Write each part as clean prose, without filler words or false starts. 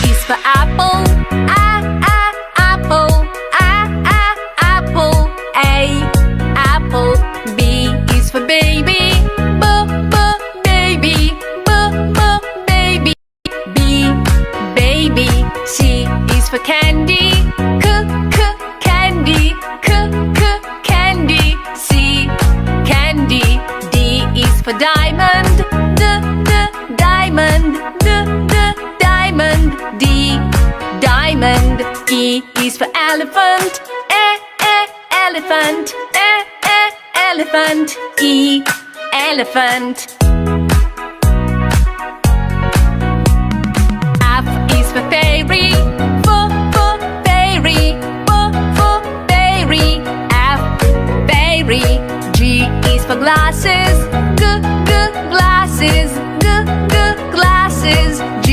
is for apple. Apple. Apple. Apple. B is for baby. Baby. Baby. Baby. C is for candy. Candy. Candy. C, candy. D is for diamond. Diamond. Diamond. D, diamond. E is for elephant. Elephant. Elephant. E, elephant. F is for fairy. Fairy. Fairy. F, fairy. G is for glasses. Glasses. Glasses. G,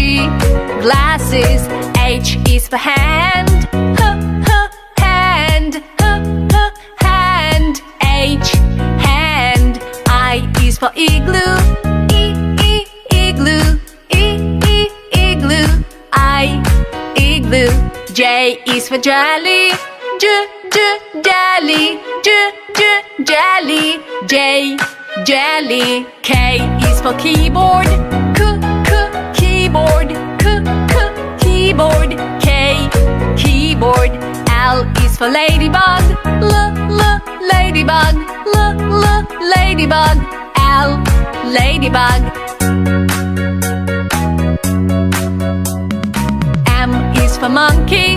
glasses. H is for hand. Hand. Hand. H, hand. I is for igloo. Igloo. Igloo. I, igloo. J is for jelly. Jelly. Jelly. J, jelly. K is for keyboard. Keyboard. Keyboard. K, keyboard. L is for ladybug. Ladybug. Ladybug. L, ladybug. M is for monkey.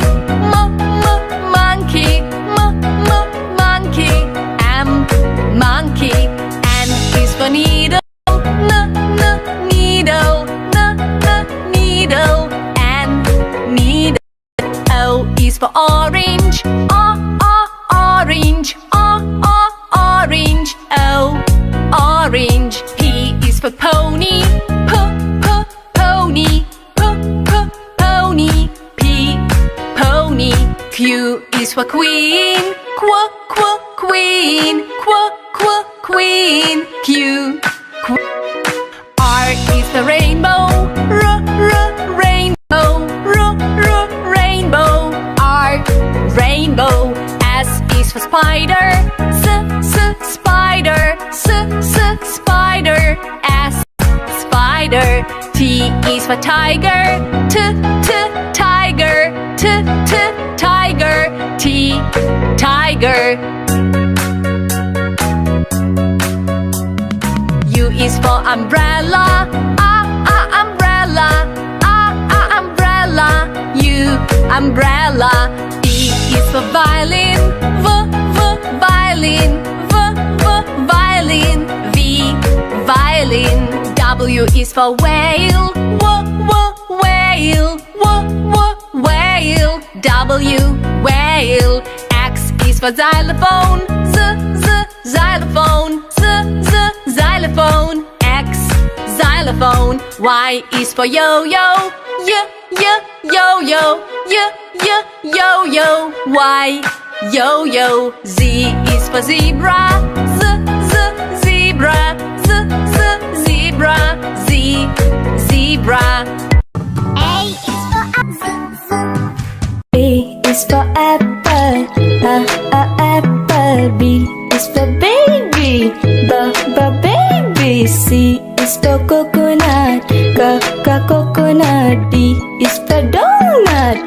Monkey. Monkey. M, monkey. N is for needle. Needle. Needle. N, needle. O is for orange. Orange. Orange. O, orange. P is for pony. Pony. Pony. P, pony. Q is for queen. Queen. Queen. Q, R is the rainbow. Rainbow. R, rainbow. S is for spider. Spider. Spider. S, spider. T is for tiger. Tiger. Tiger. T, tiger. U is for umbrella. Umbrella. Umbrella. U, umbrella. V is for violin. Violin. Violin. V, violin. W is for whale. Whale. Whale. W, whale. X is for xylophone. Xylophone. Xylophone. X, xylophone. Y is for yo-yo. Yo-yo. Yo-yo. Y, yo-yo. Z is for zebra. Zebra. Zebra. Z, zebra. A is for B is for apple. Apple. B is for baby. Baby. C is for coconut. Coconut. D is for donut.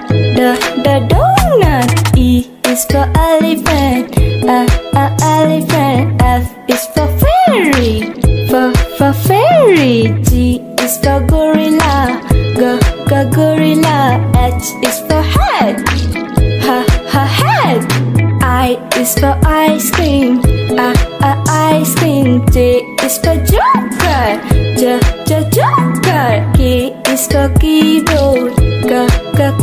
Donut. E is for elephant. Elephant. F is for fairy. Fairy. G is for gorilla. Gorilla. H is for head. Head. I is for ice cream. Ice cream. J is for joker. Joker. K is for keyboard.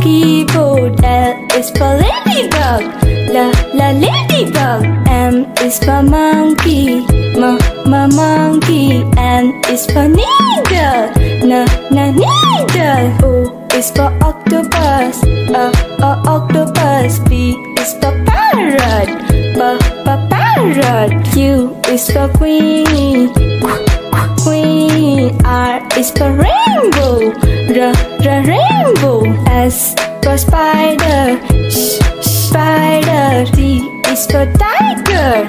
Keyboard. L is for ladybug. Ladybug. M is for monkey. Monkey. N is for needle. Needle. O is for octopus. Octopus. P is for parrot. Parrot. Q is for queen. R is for rainbow. rainbow. S for spider, spider. T is for tiger,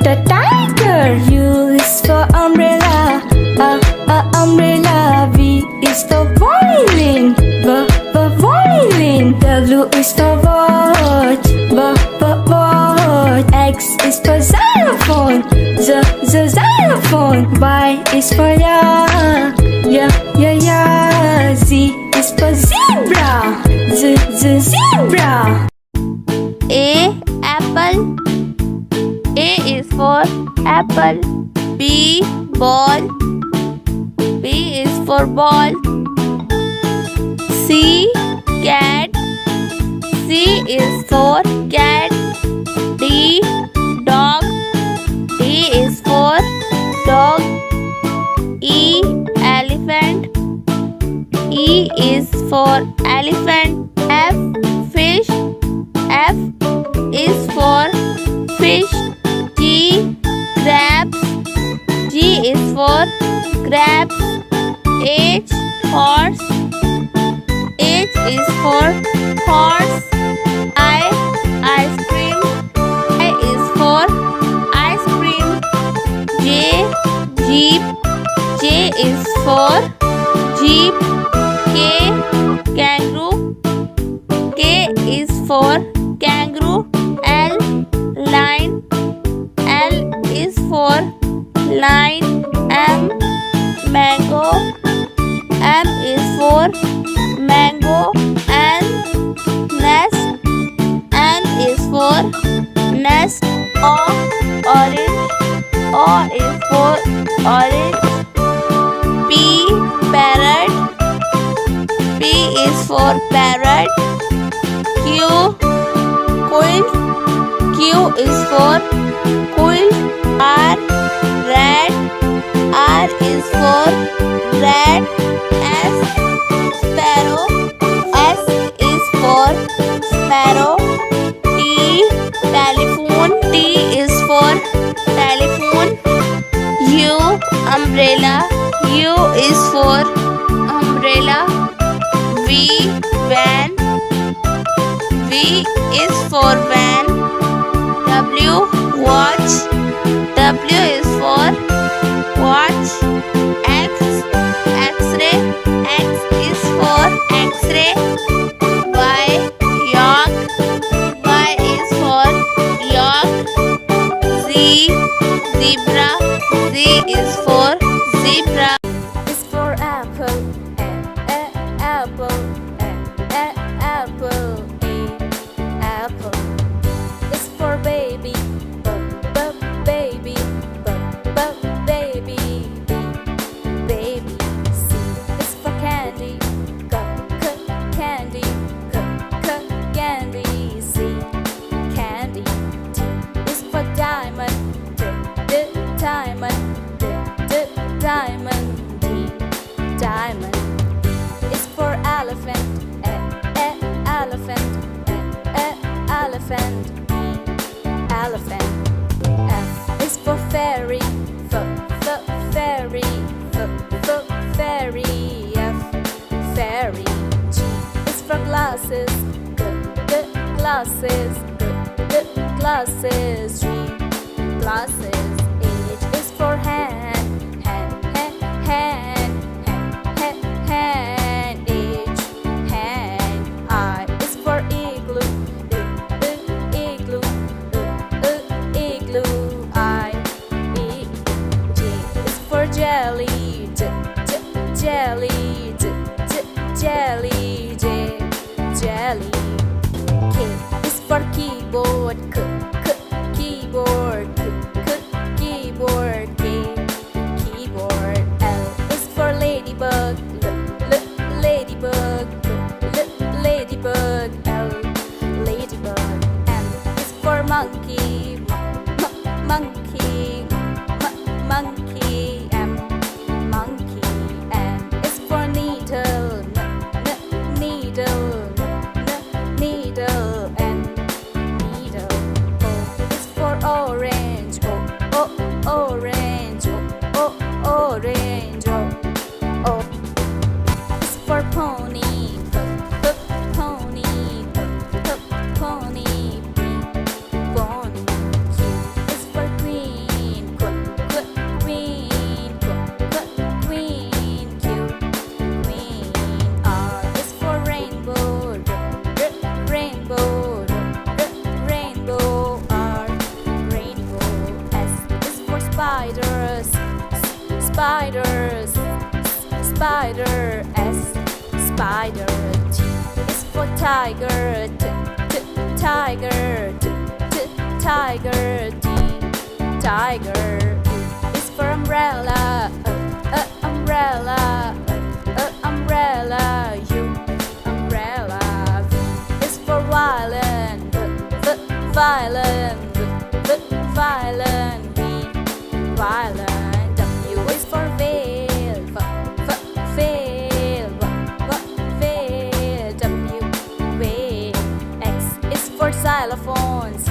the tiger. U is for umbrella, umbrella. V is for violin, violin. W is for watch, watch. X is for xylophone, xylophone. Y is for yak, Z is for zebra, zebra. A apple. A is for apple. B ball. B is for ball. C cat. C is for cat. D dog. D is for dog. E elephant. E is for elephant. F fish. F is for fish. G grabs. G is for grabs. H horse. H is for horse. I ice cream. I is for ice cream. J jeep. J is for jeep. K kangaroo. K is for kangaroo. L line. L is for line. M mango. M is for mango. N nest. N is for nest. O orange. O is for orange. P parrot. P is for parrot. Q quilt. Q is for quilt. R rat. R is for rat. S sparrow. S is for sparrow. T telephone. T is for telephone. U umbrella. U is for umbrella. V van. V is for van. W watch. W is for watch. X x-ray. X is for x-ray. Y york. Y is for york. Z zebra. Z is for zebra. Is for apple, apple, apple, apple. Is for baby, baby, baby, baby. C is for candy, candy, candy. C candy. D is for diamond, diamond, diamond. D diamond. Is for elephant, elephant, elephant. Elephant. F is for fairy, fairy, fairy. F fairy. G is for glasses, glasses, glasses. G glasses. H is for hand, hand. H hand. I is for igloo, igloo, igloo. I E. J is for jelly, jelly, jelly. J jelly. K is for keyboard, keyboard, keyboard. K keyboard. L is for ladybug, ladybug, ladybug. L ladybug. M is for monkey, monkey, monkey. M monkey. N is for needle, needle, needle. N needle. spider, S, spider. T is for tiger, T, T, tiger, T, T, tiger. T, tiger. U is for umbrella, umbrella, umbrella. U, umbrella. V is for violin, violin, violin. V, violin. W is for veil, veil, veil. W, veil. X is for xylophones,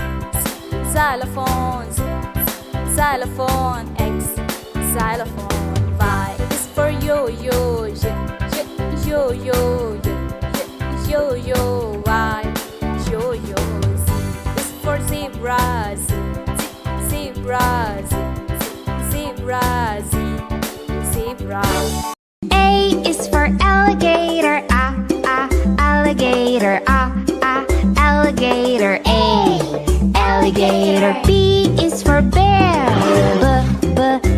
xylophones, xylophone. X, xylophone. Y is for yo-yo, yo-yo, yo-yo. Y, yo-yo. Z is for zebra, zebra, zebra, zebra. A is for alligator, alligator, alligator. A, alligator. B is for bear,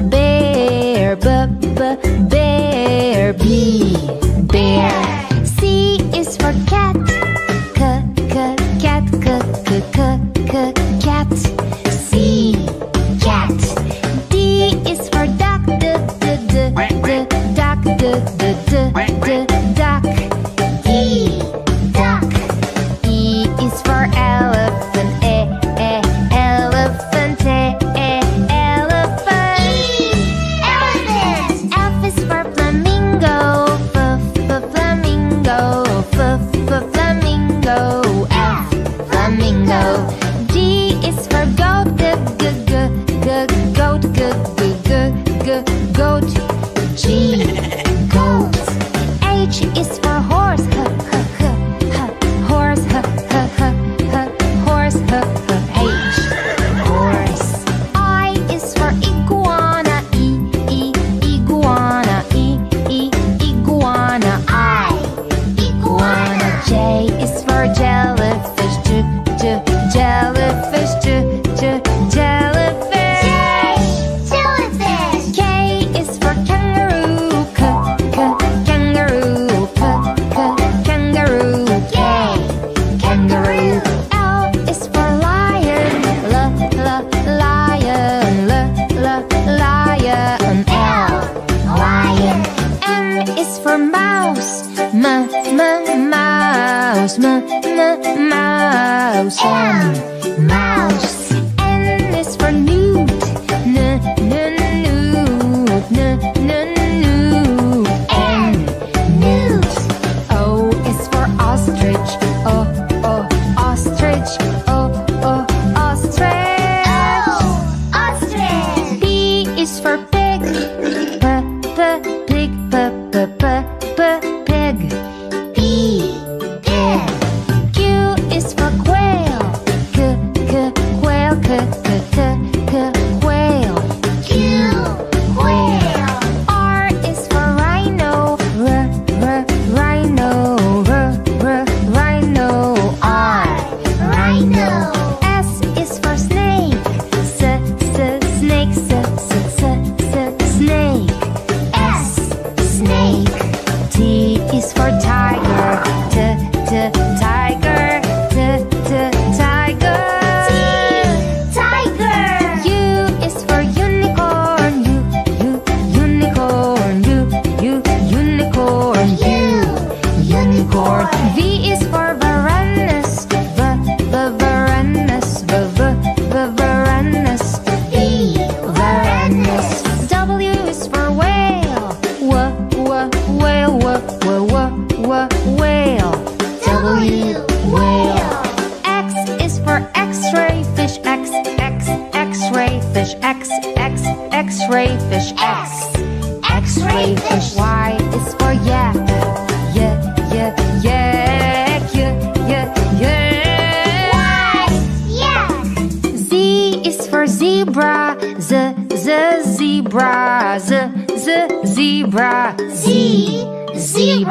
bear, bear. B, bear. C is for cat, cat, cat. C, cat. D is for duck, duck, duck. D, duck. E is for elephant, elephant, elephant. E, elephant. F is for flamingo, flamingo, flamingo. F, flamingo. G is for goat, goat, goat. G, goat. H is for horse, horse, horse. H, horse. I is for iguana, iguana, iguana. I, iguana. J is for jellyfish, jellyfish, jellyfish. Jellyfish. K is for kangaroo, kangaroo, kangaroo. K, kangaroo. L is for lion, lion, lion. L, lion. M is for mouse, mouse, mouse. M, mouse. N is for newt, newt. N, newt. O is for ostrich, ostrich, ostrich. O, ostrich. P is for pig, pig, pig. P, pig. Q is for quail, quail, quail. Q, quail. R is for rhino, rhino, rhino. R, rhino. S is for snake, snake, snake. S, snake. T is for tiger, tiger, tiger. T, tiger. U is for unicorn, unicorn, unicorn. U, unicorn. V is for varanus, varanus, varanus. V, varanus. W is for whale, whale, whale. W, whale. X is for X-ray fish, X-ray fish, X-ray fish, X-ray fish. Y is for yak, yak. Z is for zebra, zebra, zebra. Z, zebra.